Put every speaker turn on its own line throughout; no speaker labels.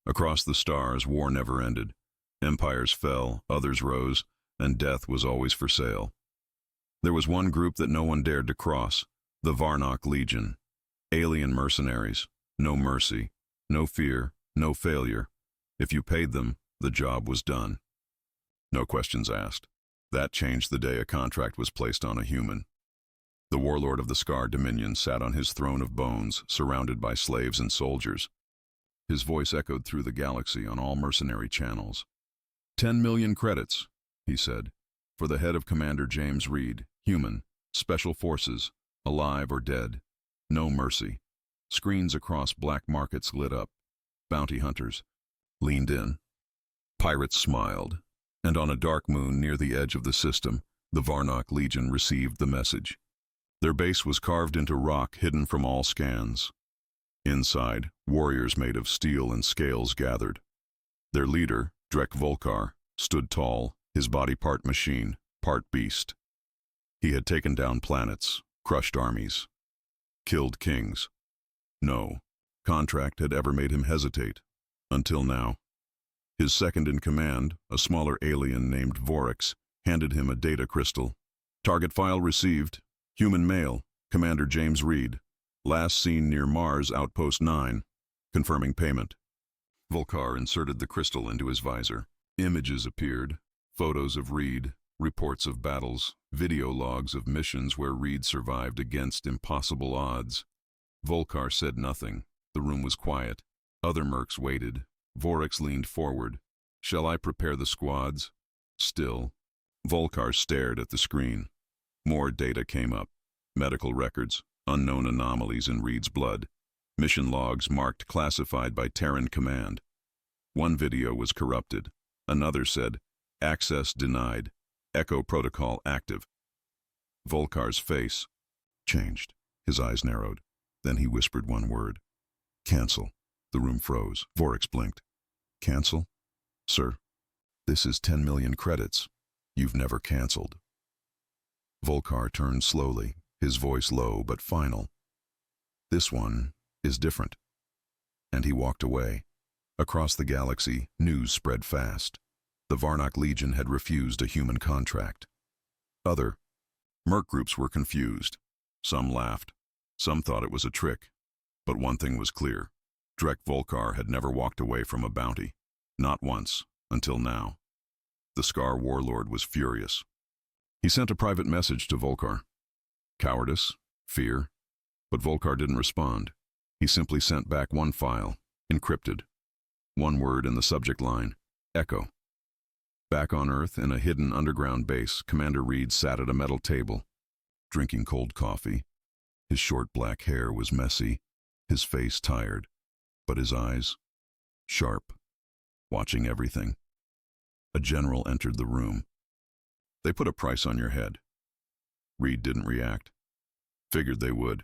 Across the stars, war never ended. Empires fell, others rose, and death was always for sale. There was one group that no one dared to cross, the Varnock Legion. Alien mercenaries, no mercy, no fear, no failure. If you paid them, the job was done. No questions asked. That changed the day a contract was placed on a human. The warlord of the Scar Dominion sat on his throne of bones, surrounded by slaves and soldiers. His voice echoed through the galaxy on all mercenary channels. 10 million credits, he said, for the head of Commander James Reed, human, special forces, alive or dead. No mercy. Screens across black markets lit up. Bounty hunters leaned in. Pirates smiled, and on a dark moon near the edge of the system, the Varnock Legion received the message. Their base was carved into rock, hidden from all scans. Inside, warriors made of steel and scales gathered. Their leader, Drek Volkar, stood tall, his body part machine, part beast. He had taken down planets, crushed armies, killed kings. No contract had ever made him hesitate, until now. His second in command, a smaller alien named Vorax, handed him a data crystal. Target file received. Human male, Commander James Reed. Last seen near Mars Outpost 9. Confirming payment. Volkar inserted the crystal into his visor. Images appeared. Photos of Reed, reports of battles, video logs of missions where Reed survived against impossible odds. Volkar said nothing. The room was quiet. Other mercs waited. Vorax leaned forward. Shall I prepare the squads? Still. Volkar stared at the screen. More data came up. Medical records, unknown anomalies in Reed's blood, mission logs marked classified by Terran Command. One video was corrupted. Another said, access denied, echo protocol active. Volkar's face changed. His eyes narrowed. Then he whispered one word. Cancel. The room froze. Vorax blinked. Cancel? Sir, this is 10 million credits. You've never canceled. Volkar turned slowly, his voice low but final. This one is different. And he walked away. Across the galaxy, news spread fast. The Varnock Legion had refused a human contract. Other merc groups were confused. Some laughed. Some thought it was a trick. But one thing was clear. Drek Volkar had never walked away from a bounty. Not once, until now. The Scar warlord was furious. He sent a private message to Volkar. Cowardice, fear. But Volkar didn't respond. He simply sent back one file, encrypted. One word in the subject line, Echo. Back on Earth, in a hidden underground base, Commander Reed sat at a metal table, drinking cold coffee. His short black hair was messy, his face tired, but his eyes sharp, watching everything. A general entered the room. They put a price on your head. Reed didn't react. Figured they would.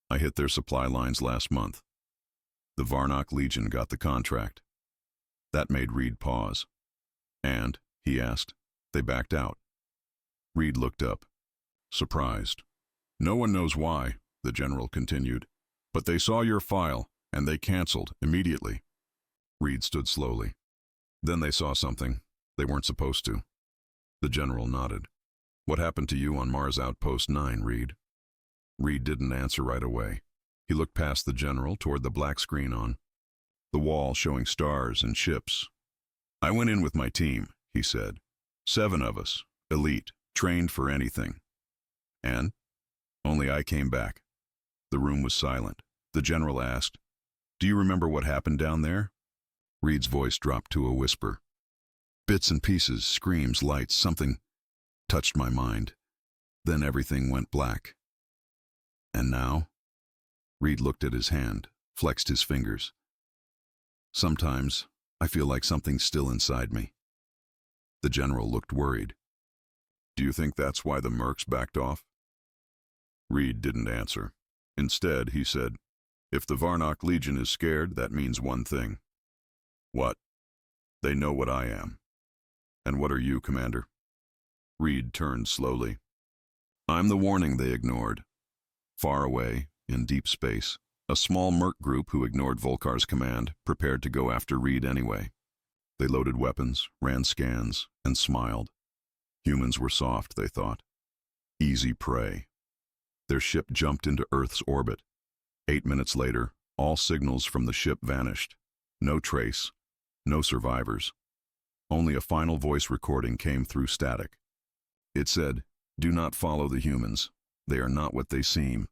I hit their supply lines last month. The Varnock Legion got the contract. That made Reed pause. And, he asked, they backed out. Reed looked up, surprised. No one knows why, the general continued, but they saw your file, and they canceled immediately. Reed stood slowly. Then they saw something they weren't supposed to. The general nodded. What happened to you on Mars Outpost 9, Reed? Reed didn't answer right away. He looked past the general toward the black screen on the wall showing stars and ships. I went in with my team, he said. 7 of us, elite, trained for anything. And? Only I came back. The room was silent. The general asked, do you remember what happened down there? Reed's voice dropped to a whisper. Bits and pieces, screams, lights, something touched my mind. Then everything went black. And now? Reed looked at his hand, flexed his fingers. Sometimes I feel like something's still inside me. The general looked worried. Do you think that's why the mercs backed off? Reed didn't answer. Instead, he said, if the Varnock Legion is scared, that means one thing. What? They know what I am. And what are you, Commander? Reed turned slowly. I'm the warning they ignored. Far away, in deep space, A small Merc group who ignored Volkar's command prepared to go after Reed anyway. They loaded weapons, ran scans, and smiled. Humans were soft, they thought. Easy prey. Their ship jumped into Earth's orbit. 8 minutes later, all signals from the ship vanished. No trace, no survivors. Only a final voice recording came through static. It said, "Do not follow the humans. They are not what they seem."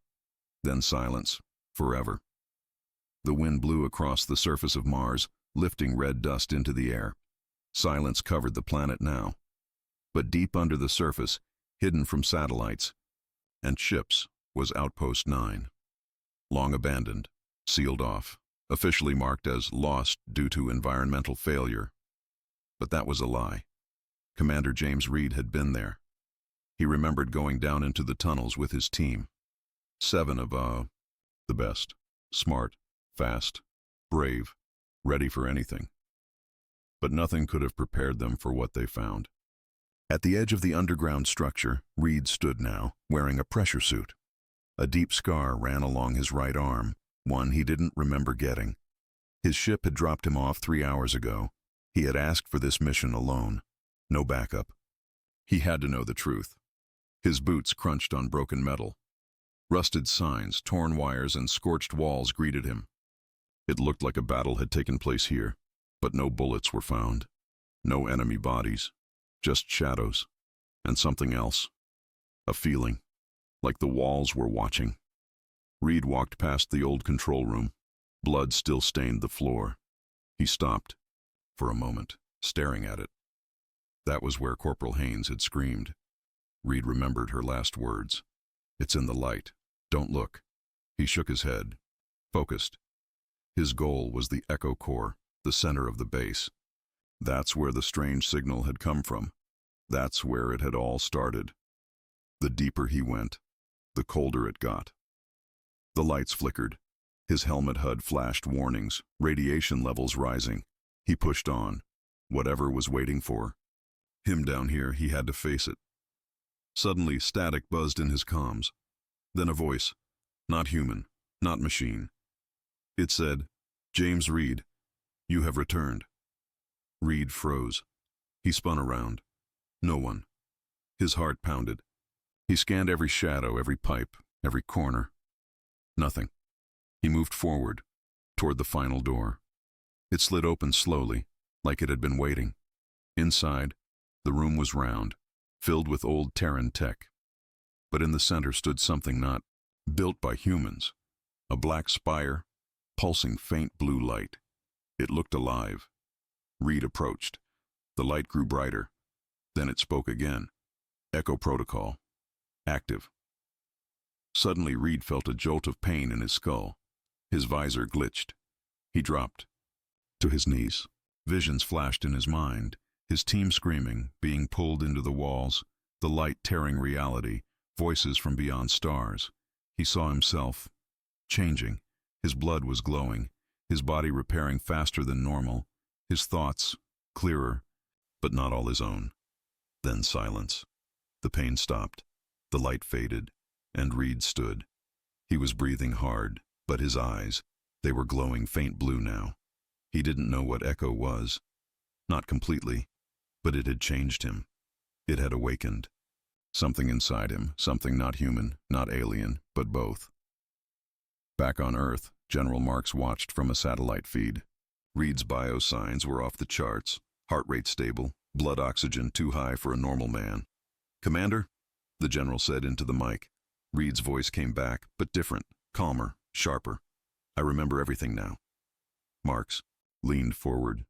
Then silence, forever. The wind blew across the surface of Mars, lifting red dust into the air. Silence covered the planet now. But deep under the surface, hidden from satellites and ships, was Outpost 9. Long abandoned, sealed off, officially marked as lost due to environmental failure. But that was a lie. Commander James Reed had been there. He remembered going down into the tunnels with his team. 7 of, the best. Smart, fast, brave, ready for anything. But nothing could have prepared them for what they found. At the edge of the underground structure, Reed stood now, wearing a pressure suit. A deep scar ran along his right arm, one he didn't remember getting. His ship had dropped him off 3 hours ago. He had asked for this mission alone. No backup. He had to know the truth. His boots crunched on broken metal. Rusted signs, torn wires, and scorched walls greeted him. It looked like a battle had taken place here, but no bullets were found. No enemy bodies. Just shadows. And something else. A feeling. Like the walls were watching. Reed walked past the old control room. Blood still stained the floor. He stopped, for a moment, staring at it. That was where Corporal Haynes had screamed. Reed remembered her last words. "It's in the light. Don't look." He shook his head, focused. His goal was the Echo Core, the center of the base. That's where the strange signal had come from. That's where it had all started. The deeper he went, the colder it got. The lights flickered. His helmet HUD flashed warnings, radiation levels rising. He pushed on. Whatever was waiting for him down here, he had to face it. Suddenly, static buzzed in his comms. Then a voice. Not human, not machine. It said, "James Reed, you have returned." Reed froze. He spun around. No one. His heart pounded. He scanned every shadow, every pipe, every corner. Nothing. He moved forward, toward the final door. It slid open slowly, like it had been waiting. Inside, the room was round, filled with old Terran tech. But in the center stood something not built by humans. A black spire, pulsing faint blue light. It looked alive. Reed approached. The light grew brighter. Then it spoke again. Echo protocol. Active. Suddenly, Reed felt a jolt of pain in his skull. His visor glitched. He dropped to his knees. Visions flashed in his mind. His team screaming, being pulled into the walls, the light tearing reality, voices from beyond stars. He saw himself changing. His blood was glowing, his body repairing faster than normal, his thoughts clearer, but not all his own. Then silence. The pain stopped. The light faded, and Reed stood. He was breathing hard, but his eyes, they were glowing faint blue now. He didn't know what Echo was. Not completely, but it had changed him. It had awakened. Something inside him, something not human, not alien, but both. Back on Earth, General Marks watched from a satellite feed. Reed's biosigns were off the charts, heart rate stable, blood oxygen too high for a normal man. "Commander?" the general said into the mic. Reed's voice came back, but different, calmer, sharper. "I remember everything now." Marks leaned forward.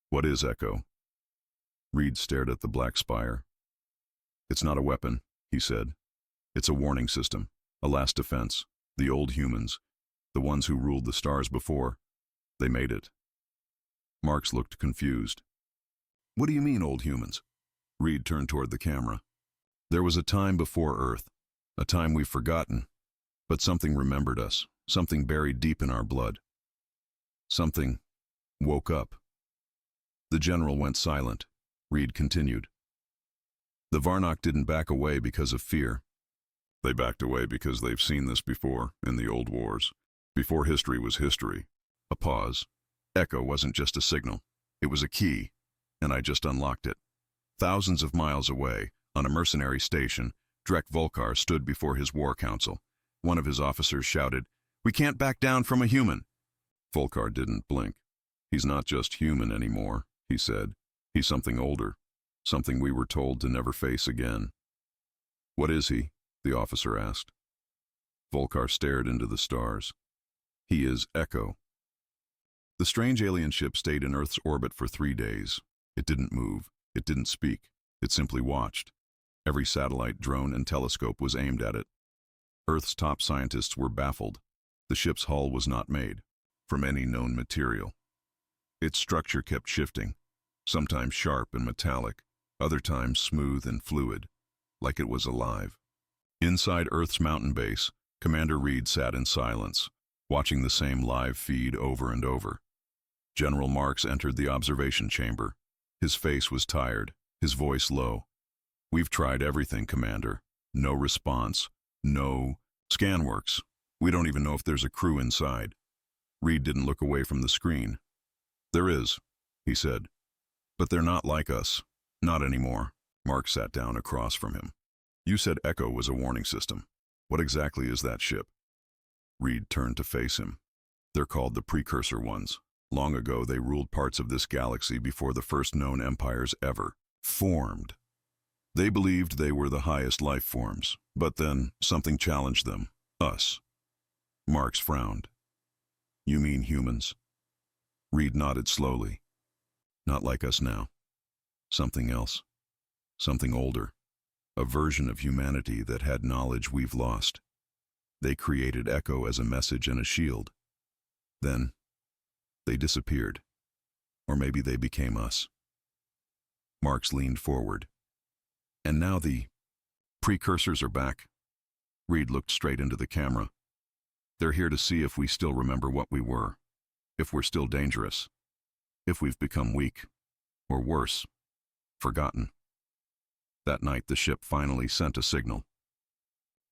"What is Echo?" Reed stared at the black spire. "It's not a weapon," he said. "It's a warning system, a last defense. The old humans, the ones who ruled the stars before, they made it." Marks looked confused. "What do you mean, old humans?" Reed turned toward the camera. "There was a time before Earth, a time we've forgotten, but something remembered us, something buried deep in our blood. Something woke up." The general went silent. Reed continued. "The Varnock didn't back away because of fear. They backed away because they've seen this before in the old wars. Before history was history. A pause. Echo wasn't just a signal. It was a key, and I just unlocked it. Thousands of miles away, on a mercenary station, Drek Volkar stood before his war council. One of his officers shouted, "We can't back down from a human." Volkar didn't blink. "He's not just human anymore," he said. "He's something older, something we were told to never face again." "What is he?" the officer asked. Volkar stared into the stars. "He is Echo." The strange alien ship stayed in Earth's orbit for 3 days. It didn't move. It didn't speak. It simply watched. Every satellite, drone, and telescope was aimed at it. Earth's top scientists were baffled. The ship's hull was not made from any known material. Its structure kept shifting, sometimes sharp and metallic, other times smooth and fluid, like it was alive. Inside Earth's mountain base, Commander Reed sat in silence, watching the same live feed over and over. General Marks entered the observation chamber. His face was tired, his voice low. "We've tried everything, Commander. No response. No scan works. We don't even know if there's a crew inside." Reed didn't look away from the screen. "There is," he said. "But they're not like us. Not anymore." Mark sat down across from him. "You said Echo was a warning system. What exactly is that ship?" Reed turned to face him. "They're called the Precursor Ones. Long ago they ruled parts of this galaxy before the first known empires ever formed. They believed they were the highest life forms, but then something challenged them. Us." Marks frowned. "You mean humans?" Reed nodded slowly. "Not like us now. Something else. Something older. A version of humanity that had knowledge we've lost. They created Echo as a message and a shield. Then, they disappeared. Or maybe they became us." Marks leaned forward. "And now the precursors are back." Reed looked straight into the camera. "They're here to see if we still remember what we were. If we're still dangerous. If we've become weak. Or worse, forgotten." That night the ship finally sent a signal.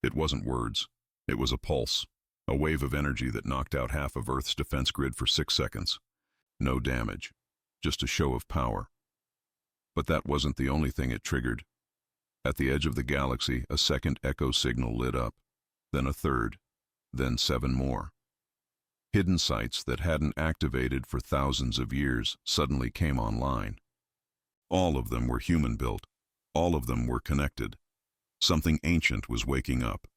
It wasn't words. It was a pulse. A wave of energy that knocked out half of Earth's defense grid for 6 seconds. No damage. Just a show of power. But that wasn't the only thing it triggered. At the edge of the galaxy, a second echo signal lit up. Then a third. Then 7 more. Hidden sites that hadn't activated for thousands of years suddenly came online. All of them were human-built. All of them were connected. Something ancient was waking up,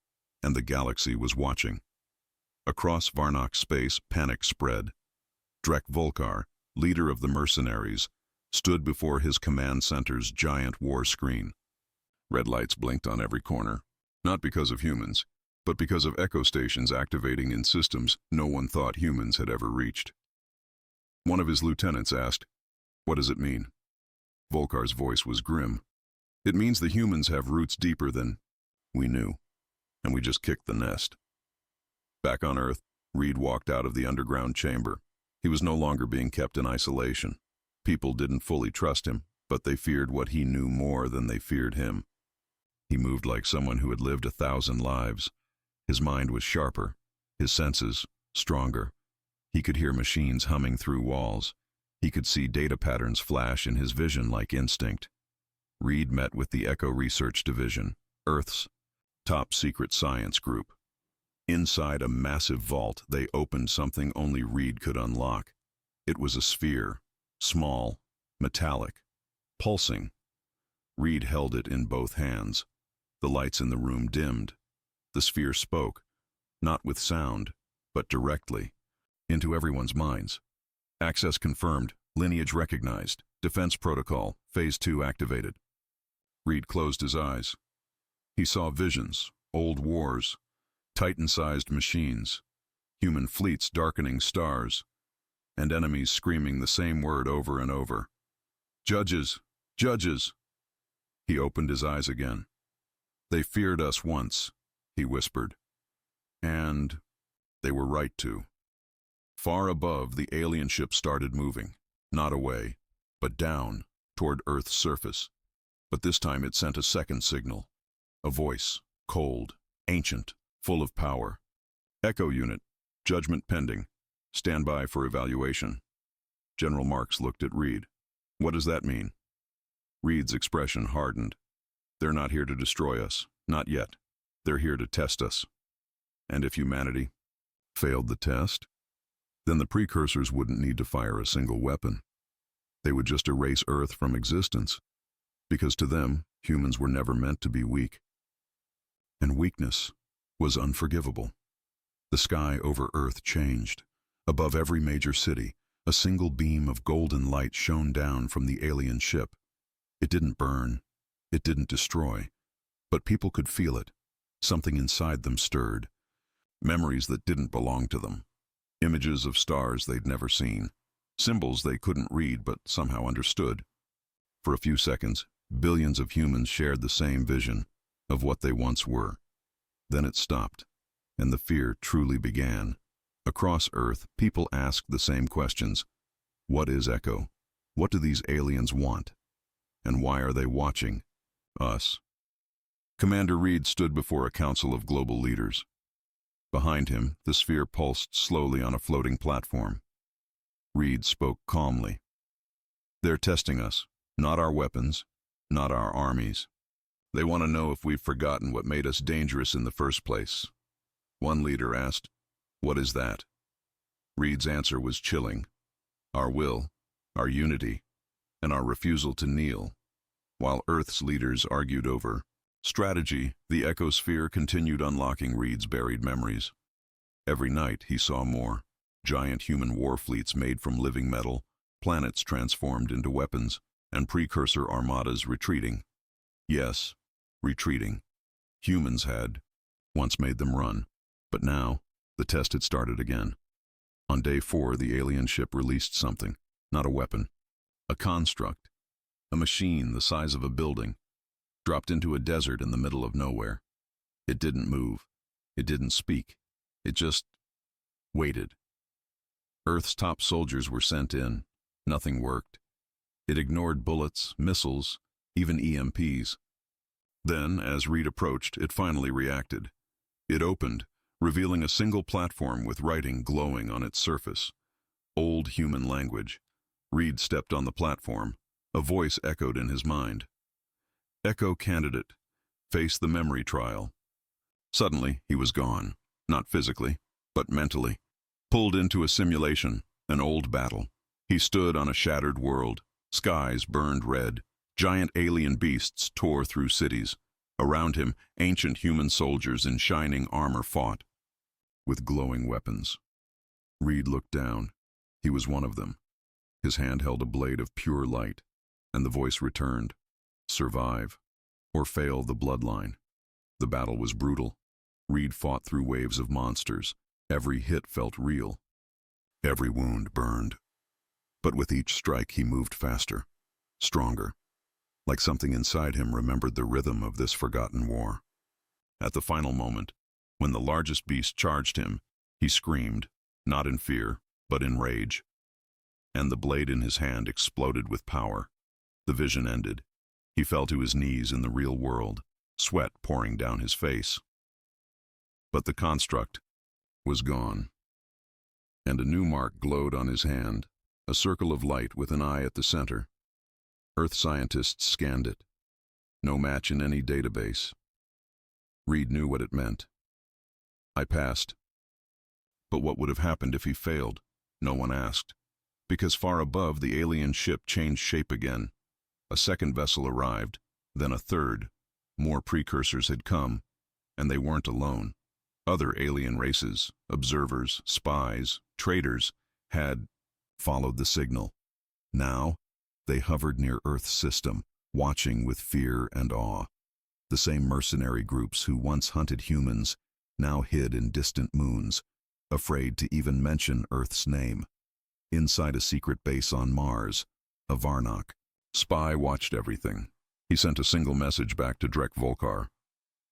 and the galaxy was watching. Across Varnock space, panic spread. Drek Volkar, leader of the mercenaries, stood before his command center's giant war screen. Red lights blinked on every corner, not because of humans, but because of echo stations activating in systems no one thought humans had ever reached. One of his lieutenants asked, "What does it mean?" Volkar's voice was grim. "It means the humans have roots deeper than we knew, and we just kicked the nest." Back on Earth, Reed walked out of the underground chamber. He was no longer being kept in isolation. People didn't fully trust him, but they feared what he knew more than they feared him. He moved like someone who had lived 1,000 lives. His mind was sharper, his senses stronger. He could hear machines humming through walls. He could see data patterns flash in his vision like instinct. Reed met with the Echo Research Division, Earth's top secret science group. Inside a massive vault, they opened something only Reed could unlock. It was a sphere, small, metallic, pulsing. Reed held it in both hands. The lights in the room dimmed. The sphere spoke, not with sound, but directly, into everyone's minds. "Access confirmed, lineage recognized, defense protocol, phase 2 activated." Reed closed his eyes. He saw visions, old wars, Titan-sized machines, human fleets darkening stars, and enemies screaming the same word over and over. "Judges! Judges!" He opened his eyes again. "They feared us once," he whispered. "And they were right to." Far above, the alien ship started moving, not away, but down, toward Earth's surface. But this time it sent a second signal. A voice, cold, ancient, full of power. "Echo unit, Judgment pending. Stand by for evaluation. General Marks looked at Reed. What does that mean? Reed's expression hardened. They're not here to destroy us. Not yet. They're here to test us. And if humanity failed the test, then the precursors wouldn't need to fire a single weapon. They would just erase Earth from existence, because to them, humans were never meant to be weak. And weakness was unforgivable. The sky over Earth changed. Above every major city, a single beam of golden light shone down from the alien ship. It didn't burn, it didn't destroy, but people could feel it. Something inside them stirred. Memories that didn't belong to them. Images of stars they'd never seen. Symbols they couldn't read but somehow understood. For a few seconds, billions of humans shared the same vision of what they once were. Then it stopped, and the fear truly began. Across Earth, people asked the same questions. What is Echo? What do these aliens want? And why are they watching us? Commander Reed stood before a council of global leaders. Behind him, the sphere pulsed slowly on a floating platform. Reed spoke calmly. They're testing us, not our weapons, not our armies. They want to know if we've forgotten what made us dangerous in the first place. One leader asked, "What is that?" Reed's answer was chilling. Our will, our unity, and our refusal to kneel. While Earth's leaders argued over strategy, the ecosphere continued unlocking Reed's buried memories. Every night he saw more. Giant human war fleets made from living metal, planets transformed into weapons, and precursor armadas retreating. Yes, retreating. Humans had once made them run, but now the test had started again. On day 4, the alien ship released something, not a weapon, a construct, a machine the size of a building, dropped into a desert in the middle of nowhere. It didn't move. It didn't speak. It just waited. Earth's top soldiers were sent in. Nothing worked. It ignored bullets, missiles, even EMPs. Then, as Reed approached, it finally reacted. It opened, revealing a single platform with writing glowing on its surface. Old human language. Reed stepped on the platform. A voice echoed in his mind. Echo candidate. Face the memory trial. Suddenly, he was gone. Not physically, but mentally. Pulled into a simulation, an old battle. He stood on a shattered world. Skies burned red. Giant alien beasts tore through cities. Around him, ancient human soldiers in shining armor fought, with glowing weapons. Reed looked down. He was one of them. His hand held a blade of pure light, and the voice returned. Survive, or fail the bloodline. The battle was brutal. Reed fought through waves of monsters. Every hit felt real. Every wound burned. But with each strike he moved faster, stronger, like something inside him remembered the rhythm of this forgotten war. At the final moment, when the largest beast charged him, he screamed, not in fear, but in rage. And the blade in his hand exploded with power. The vision ended. He fell to his knees in the real world, sweat pouring down his face. But the construct was gone. And a new mark glowed on his hand, a circle of light with an eye at the center. Earth scientists scanned it. No match in any database. Reed knew what it meant. I passed. But what would have happened if he failed? No one asked. Because far above, the alien ship changed shape again. A second vessel arrived, then a third. More precursors had come, and they weren't alone. Other alien races, observers, spies, traitors, had followed the signal. Now, they hovered near Earth's system, watching with fear and awe. The same mercenary groups who once hunted humans now hid in distant moons, afraid to even mention Earth's name. Inside a secret base on Mars, a Varnock spy watched everything. He sent a single message back to Drek Volkar.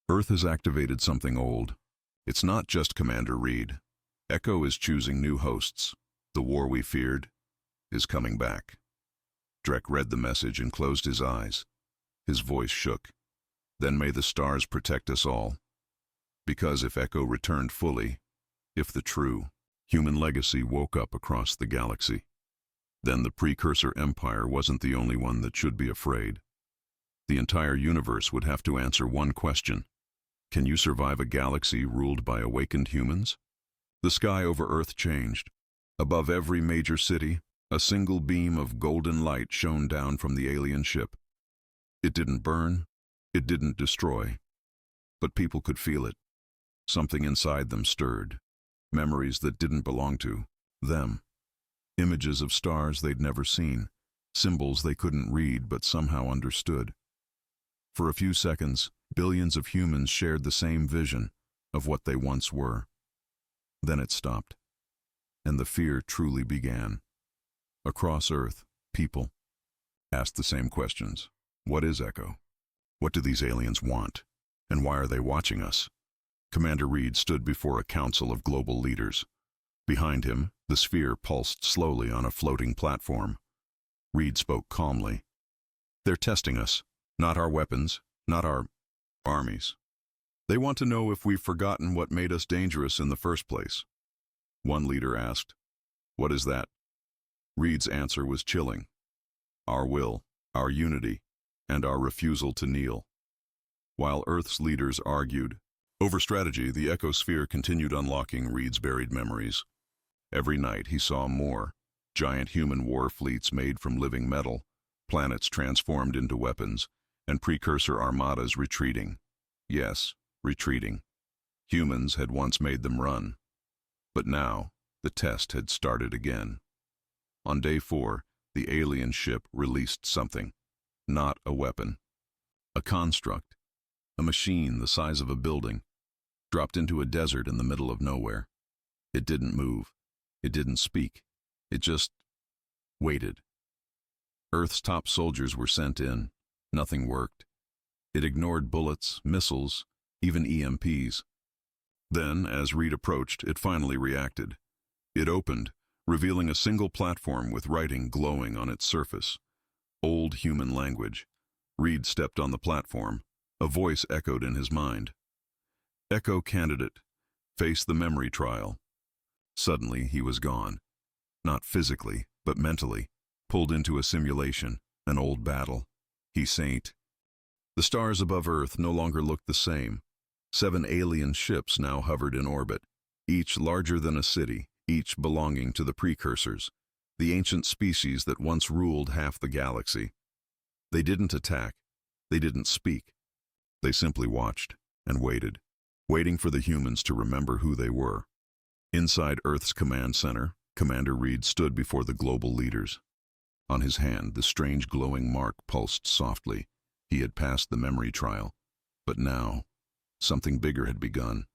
Earth has activated something old. It's not just Commander Reed. Echo is choosing new hosts. The war we feared is coming back. Drek read the message and closed his eyes. His voice shook. Then may the stars protect us all. Because if Echo returned fully, if the true Human legacy woke up across the galaxy. Then the precursor empire wasn't the only one that should be afraid. The entire universe would have to answer one question. Can you survive a galaxy ruled by awakened humans? The sky over Earth changed. Above every major city, a single beam of golden light shone down from the alien ship. It didn't burn, it didn't destroy, but people could feel it. Something inside them stirred. Memories that didn't belong to them. Images of stars they'd never seen. Symbols they couldn't read but somehow understood. For a few seconds, billions of humans shared the same vision of what they once were. Then it stopped, and the fear truly began. Across Earth, people asked the same questions. What is Echo? What do these aliens want? And why are they watching us? Commander Reed stood before a council of global leaders. Behind him, the sphere pulsed slowly on a floating platform. Reed spoke calmly. They're testing us, not our weapons, not our armies. They want to know if we've forgotten what made us dangerous in the first place. One leader asked, "What is that?" Reed's answer was chilling. Our will, our unity, and our refusal to kneel. While Earth's leaders argued over strategy, the ecosphere continued unlocking Reed's buried memories. Every night he saw more. Giant human war fleets made from living metal, planets transformed into weapons, and precursor armadas retreating. Yes, retreating. Humans had once made them run. But now, the test had started again. On day 4, the alien ship released something. Not a weapon. A construct. A machine the size of a building. Dropped into a desert in the middle of nowhere. It didn't move. It didn't speak. It just waited. Earth's top soldiers were sent in. Nothing worked. It ignored bullets, missiles, even EMPs. Then, as Reed approached, it finally reacted. It opened, revealing a single platform with writing glowing on its surface. Old human language. Reed stepped on the platform. A voice echoed in his mind. Echo candidate. Face the memory trial. Suddenly, he was gone. Not physically, but mentally. Pulled into a simulation, an old battle. He saint. The stars above Earth no longer looked the same. 7 alien ships now hovered in orbit, each larger than a city, each belonging to the precursors, the ancient species that once ruled half the galaxy. They didn't attack. They didn't speak. They simply watched and waited, waiting for the humans to remember who they were. Inside Earth's command center, Commander Reed stood before the global leaders. On his hand, the strange glowing mark pulsed softly. He had passed the memory trial. But now, something bigger had begun.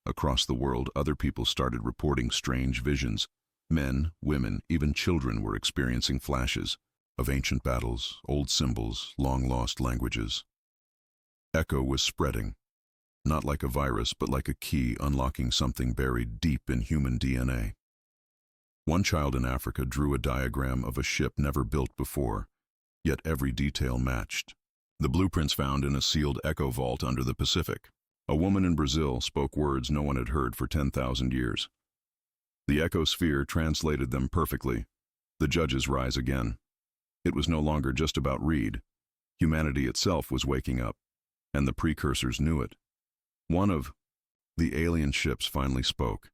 Across the world, other people started reporting strange visions. Men, women, even children were experiencing flashes of ancient battles, old symbols, long-lost languages. Echo was spreading, not like a virus, but like a key unlocking something buried deep in human DNA. One child in Africa drew a diagram of a ship never built before, yet every detail matched. The blueprints found in a sealed Echo vault under the Pacific. A woman in Brazil spoke words no one had heard for 10,000 years. The ecosphere translated them perfectly. The judges rise again. It was no longer just about Reed. Humanity itself was waking up, and the precursors knew it. One of the alien ships finally spoke.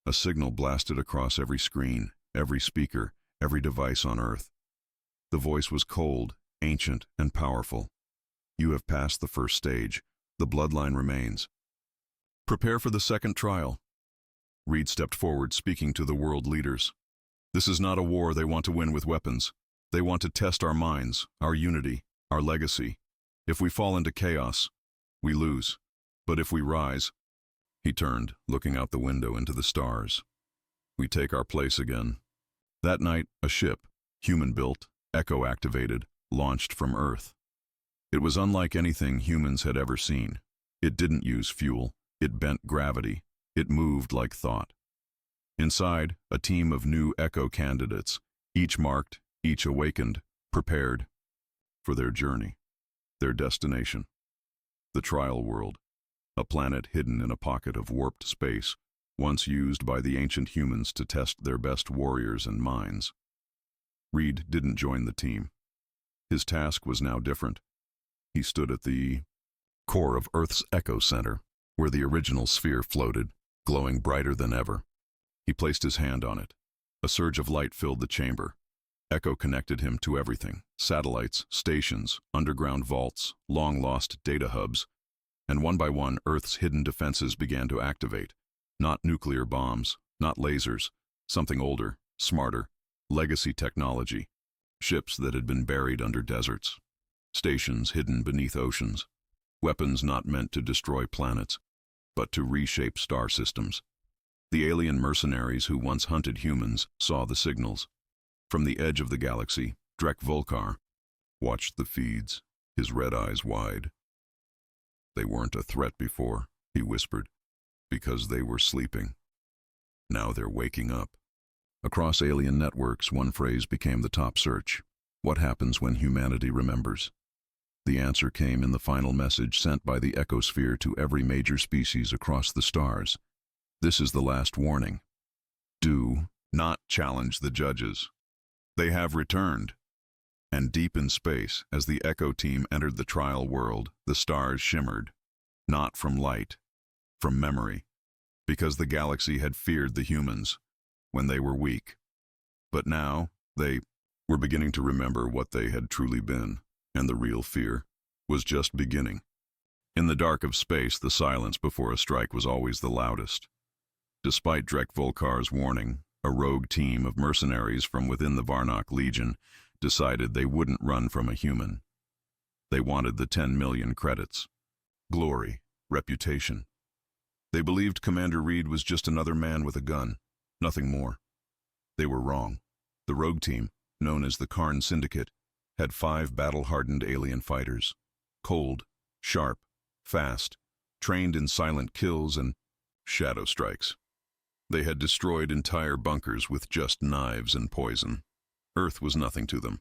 A signal blasted across every screen, every speaker, every device on Earth. The voice was cold, ancient, and powerful. You have passed the first stage. The bloodline remains. Prepare for the second trial. Reed stepped forward, speaking to the world leaders. This is not a war they want to win with weapons. They want to test our minds, our unity, our legacy. If we fall into chaos, we lose. But if we rise, he turned, looking out the window into the stars. We take our place again. That night, a ship, human-built, Echo-activated, launched from Earth. It was unlike anything humans had ever seen. It didn't use fuel. It bent gravity. It moved like thought. Inside, a team of new Echo candidates, each marked, each awakened, prepared for their journey, their destination. The trial world, a planet hidden in a pocket of warped space, once used by the ancient humans to test their best warriors and minds. Reed didn't join the team. His task was now different. He stood at the core of Earth's echo center, where the original sphere floated, glowing brighter than ever. He placed his hand on it. A surge of light filled the chamber. Echo connected him to everything: satellites, stations, underground vaults, long-lost data hubs. And one by one, Earth's hidden defenses began to activate. Not nuclear bombs, not lasers, something older, smarter, legacy technology. Ships that had been buried under deserts. Stations hidden beneath oceans. Weapons not meant to destroy planets, but to reshape star systems. The alien mercenaries who once hunted humans saw the signals. From the edge of the galaxy, Drek Volkar watched the feeds, his red eyes wide. They weren't a threat before, he whispered, because they were sleeping. Now they're waking up. Across alien networks, one phrase became the top search. What happens when humanity remembers? The answer came in the final message sent by the ecosphere to every major species across the stars. This is the last warning. Do not challenge the judges. They have returned. And deep in space, as the Echo team entered the trial world, the stars shimmered. Not from light, from memory. Because the galaxy had feared the humans when they were weak. But now, they were beginning to remember what they had truly been, and the real fear was just beginning. In the dark of space, the silence before a strike was always the loudest. Despite Drek Volkar's warning, a rogue team of mercenaries from within the Varnock Legion decided they wouldn't run from a human. They wanted the 10 million credits. Glory, reputation. They believed Commander Reed was just another man with a gun, nothing more. They were wrong. The rogue team, known as the Karn Syndicate, had 5 battle-hardened alien fighters. Cold, sharp, fast, trained in silent kills and shadow strikes. They had destroyed entire bunkers with just knives and poison. Earth was nothing to them.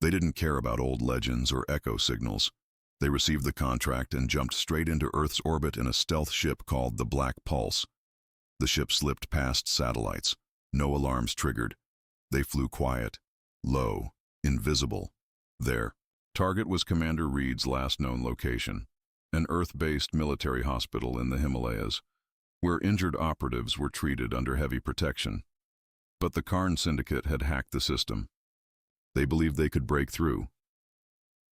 They didn't care about old legends or echo signals. They received the contract and jumped straight into Earth's orbit in a stealth ship called the Black Pulse. The ship slipped past satellites. No alarms triggered. They flew quiet, low, invisible. Their target was Commander Reed's last known location, an Earth-based military hospital in the Himalayas, where injured operatives were treated under heavy protection. But the Karn Syndicate had hacked the system. They believed they could break through.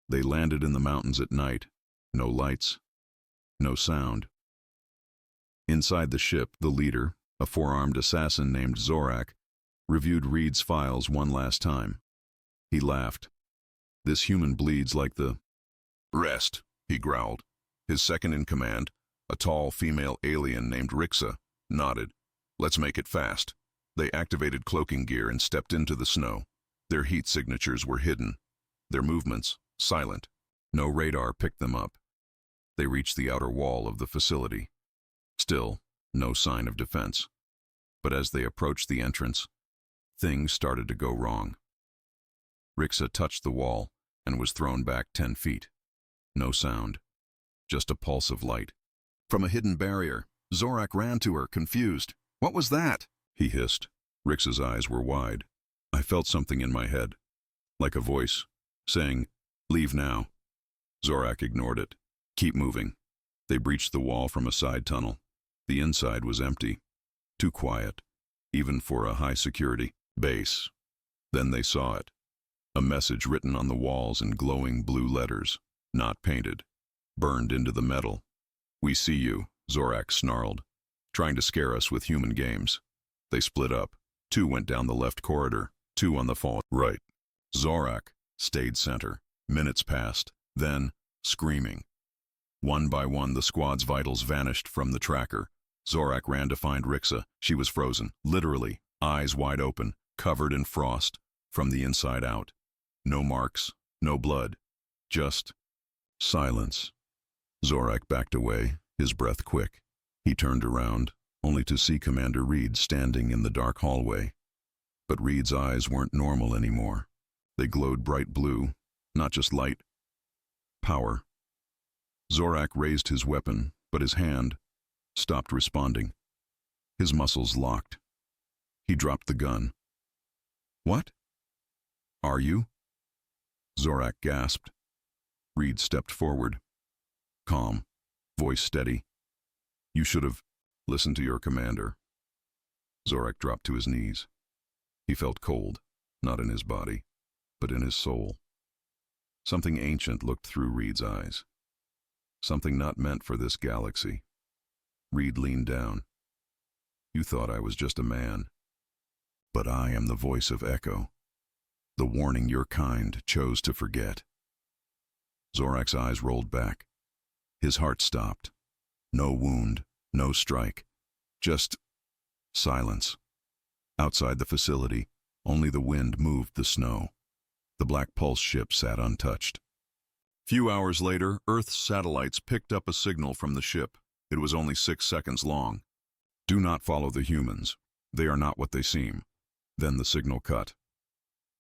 They landed in the mountains at night. No lights, no sound. Inside the ship, the leader, a 4-armed assassin named Zorak, reviewed Reed's files one last time. He laughed. This human bleeds like the rest, he growled. His second in command, a tall female alien named Rixa, nodded. Let's make it fast. They activated cloaking gear and stepped into the snow. Their heat signatures were hidden. Their movements, silent. No radar picked them up. They reached the outer wall of the facility. Still, no sign of defense. But as they approached the entrance, things started to go wrong. Rixa touched the wall and was thrown back 10 feet. No sound, just a pulse of light. From a hidden barrier, Zorak ran to her, confused. What was that? He hissed. Rixa's eyes were wide. I felt something in my head, like a voice, saying, leave now. Zorak ignored it. Keep moving. They breached the wall from a side tunnel. The inside was empty. Too quiet, even for a high-security base. Then they saw it. A message written on the walls in glowing blue letters, not painted, burned into the metal. We see you, Zorak snarled, trying to scare us with human games. They split up. 2 went down the left corridor, 2 on the far right. Zorak stayed center. Minutes passed. Then, screaming. One by one, the squad's vitals vanished from the tracker. Zorak ran to find Rixa. She was frozen, literally, eyes wide open, covered in frost, from the inside out. No marks, no blood, just silence. Zorak backed away, his breath quick. He turned around, only to see Commander Reed standing in the dark hallway. But Reed's eyes weren't normal anymore. They glowed bright blue, not just light, power. Zorak raised his weapon, but his hand stopped responding. His muscles locked. He dropped the gun. "What? Are you?" Zorak gasped. Reed stepped forward. Calm, voice steady. "You should have listened to your commander." Zorak dropped to his knees. He felt cold, not in his body, but in his soul. Something ancient looked through Reed's eyes. Something not meant for this galaxy. Reed leaned down. "You thought I was just a man. But I am the voice of Echo. The warning your kind chose to forget." Zorak's eyes rolled back. His heart stopped. No wound, no strike. Just silence. Outside the facility, only the wind moved the snow. The Black Pulse ship sat untouched. Few hours later, Earth's satellites picked up a signal from the ship. It was only 6 seconds long. "Do not follow the humans. They are not what they seem." Then the signal cut.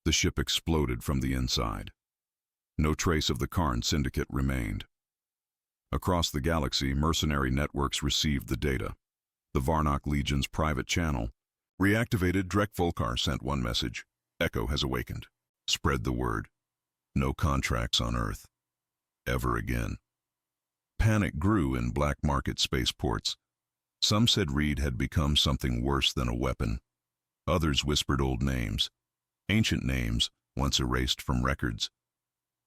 The ship exploded from the inside. No trace of the Karn Syndicate remained. Across the galaxy, mercenary networks received the data. The Varnock Legion's private channel, reactivated. Drek Volkar sent one message: "Echo has awakened. Spread the word. No contracts on Earth. Ever again." Panic grew in black market spaceports. Some said Reed had become something worse than a weapon. Others whispered old names, ancient names once erased from records.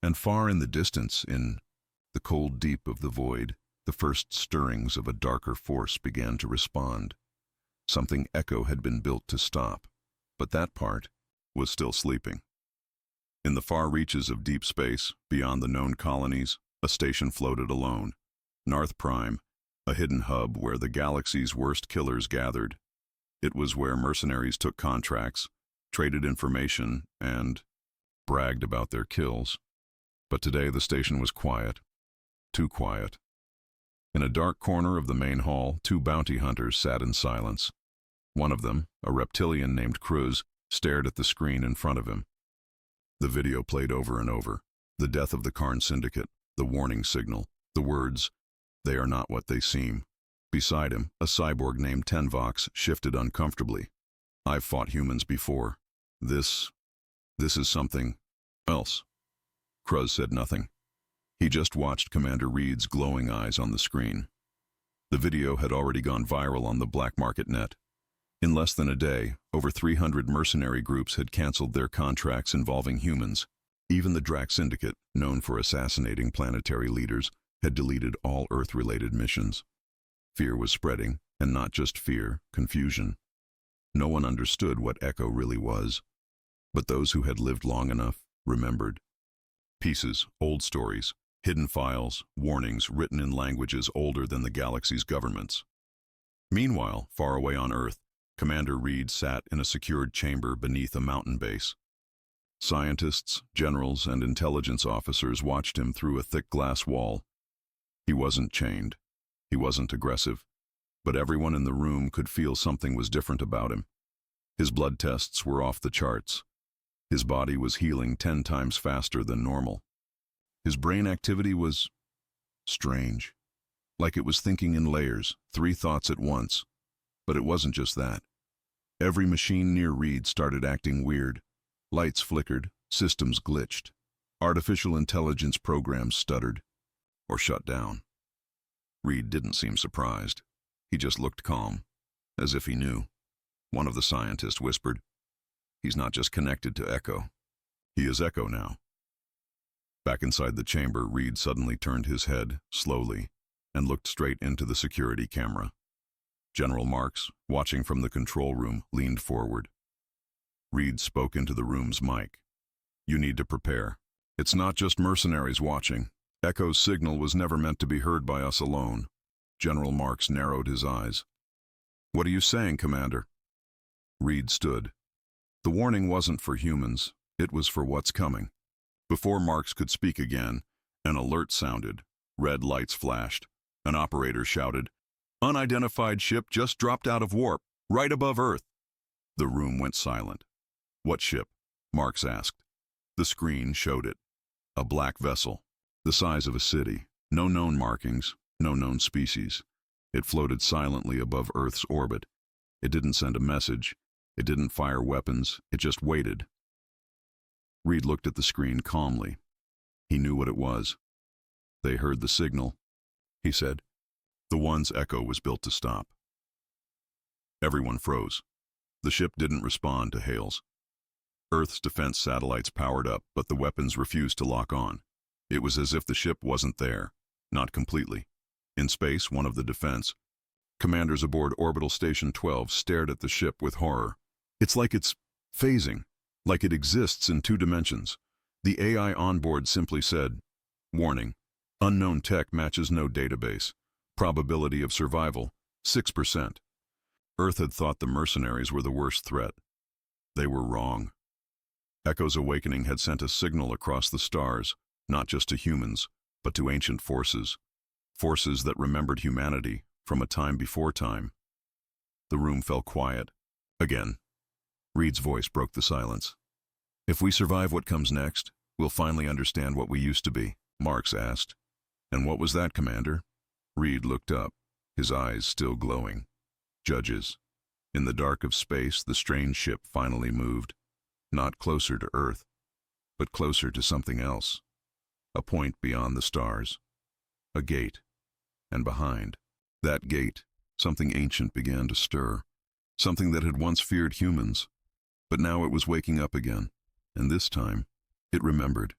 And far in the distance, in the cold deep of the void, the first stirrings of a darker force began to respond. Something Echo had been built to stop, but that part was still sleeping. In the far reaches of deep space, beyond the known colonies, a station floated alone. Narth Prime, a hidden hub where the galaxy's worst killers gathered. It was where mercenaries took contracts, traded information, and bragged about their kills. But today the station was quiet. Too quiet. In a dark corner of the main hall, 2 bounty hunters sat in silence. One of them, a reptilian named Cruz, stared at the screen in front of him. The video played over and over. The death of the Karn Syndicate, the warning signal, the words, "They are not what they seem." Beside him, a cyborg named Tenvox shifted uncomfortably. "I've fought humans before. This is something else." Cruz said nothing. He just watched Commander Reed's glowing eyes on the screen. The video had already gone viral on the black market net. In less than a day, over 300 mercenary groups had canceled their contracts involving humans. Even the Drac Syndicate, known for assassinating planetary leaders, had deleted all Earth-related missions. Fear was spreading, and not just fear, confusion. No one understood what Echo really was. But those who had lived long enough remembered. Pieces, old stories, hidden files, warnings written in languages older than the galaxy's governments. Meanwhile, far away on Earth, Commander Reed sat in a secured chamber beneath a mountain base. Scientists, generals, and intelligence officers watched him through a thick glass wall. He wasn't chained. He wasn't aggressive. But everyone in the room could feel something was different about him. His blood tests were off the charts. His body was healing 10 times faster than normal. His brain activity was strange, like it was thinking in layers, 3 thoughts at once. But it wasn't just that. Every machine near Reed started acting weird. Lights flickered, systems glitched. Artificial intelligence programs stuttered or shut down. Reed didn't seem surprised. He just looked calm, as if he knew. One of the scientists whispered, "He's not just connected to Echo. He is Echo now." Back inside the chamber, Reed suddenly turned his head, slowly, and looked straight into the security camera. General Marks, watching from the control room, leaned forward. Reed spoke into the room's mic. "You need to prepare. It's not just mercenaries watching. Echo's signal was never meant to be heard by us alone." General Marks narrowed his eyes. "What are you saying, Commander?" Reed stood. The warning wasn't for humans. It was for what's coming. Before Marks could speak again, an alert sounded. Red lights flashed. An operator shouted, "Unidentified ship just dropped out of warp, right above Earth." The room went silent. "What ship?" Marks asked. The screen showed it. A black vessel, the size of a city. No known markings, no known species. It floated silently above Earth's orbit. It didn't send a message. It didn't fire weapons. It just waited. Reed looked at the screen calmly. He knew what it was. They heard the signal, he said. The one's echo was built to stop. Everyone froze. The ship didn't respond to hails. Earth's defense satellites powered up, but the weapons refused to lock on. It was as if the ship wasn't there, not completely. In space, one of the defense commanders aboard Orbital Station 12 stared at the ship with horror. It's like it's phasing, like it exists in 2 dimensions. The AI on board simply said, "Warning, unknown tech matches no database. Probability of survival, 6%. Earth had thought the mercenaries were the worst threat. They were wrong. Echo's awakening had sent a signal across the stars, not just to humans, but to ancient forces. Forces that remembered humanity from a time before time. The room fell quiet. Again. Reed's voice broke the silence. "If we survive what comes next, we'll finally understand what we used to be," Marks asked. "And what was that, Commander?" Reed looked up, his eyes still glowing. Judges. In the dark of space, the strange ship finally moved. Not closer to Earth, but closer to something else. A point beyond the stars. A gate. And behind that gate, something ancient began to stir. Something that had once feared humans. But now it was waking up again. And this time, it remembered.